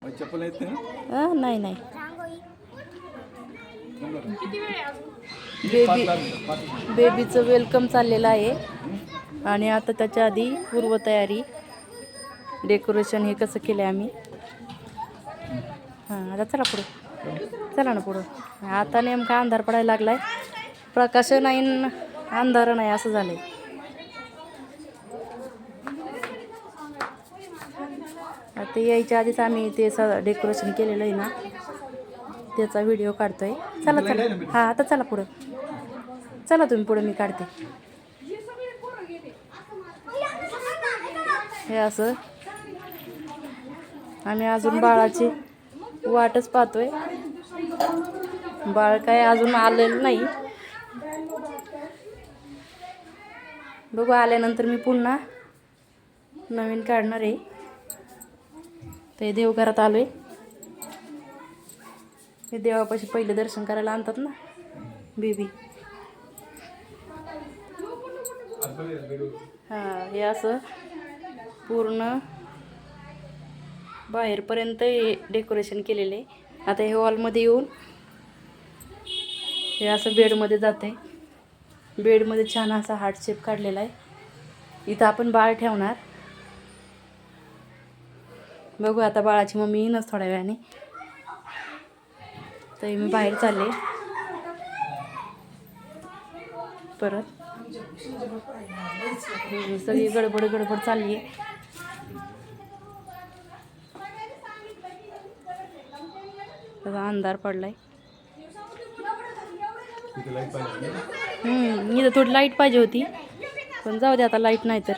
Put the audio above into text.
चप्पल येते ना? नाही नाही बेबीचं वेलकम चाललेलं आहे आणि आता त्याच्या आधी पूर्वतयारी डेकोरेशन हे कसं केलं आहे आम्ही. हां आता चला पुढं, चला ना पुढं. आता नेमका अंधार पडायला लागलाय, प्रकाश नाही न अंधार नाही असं झालंय. आता यायच्या आधीच आम्ही ते डेकोरेशन केलेलं आहे ना, त्याचा व्हिडिओ काढतोय. चला चला, हां आता चला पुढं, चला तुम्ही पुढं, मी काढते. हे असं आम्ही अजून बाळाची वाटच पाहतोय. बाळ काय अजून आलेलं नाही, बघू आल्यानंतर मी पुन्हा नवीन काढणार आहे. ते देवघरात आलोय, हे देवापाशी पहिले दर्शन करायला आणतात ना बेबी. हां हे असं पूर्ण बाहेरपर्यंत हे डेकोरेशन केलेलं आहे. आता हे हॉलमध्ये येऊन हे असं बेडमध्ये जाते. बेडमध्ये छान असा हार्ट शेप काढलेला आहे. इथं आपण बाळ ठेवणार. बघू आता बाळाची मम्मी येईनच थोड्या वेळाने. तर मी बाहेर चालले परत. सगळी गडबड गडबड चालली आहे. त्याचा अंधार पडलाय. इथं थोडी लाईट पाहिजे होती, पण जाऊ दे आता, लाईट नाही तर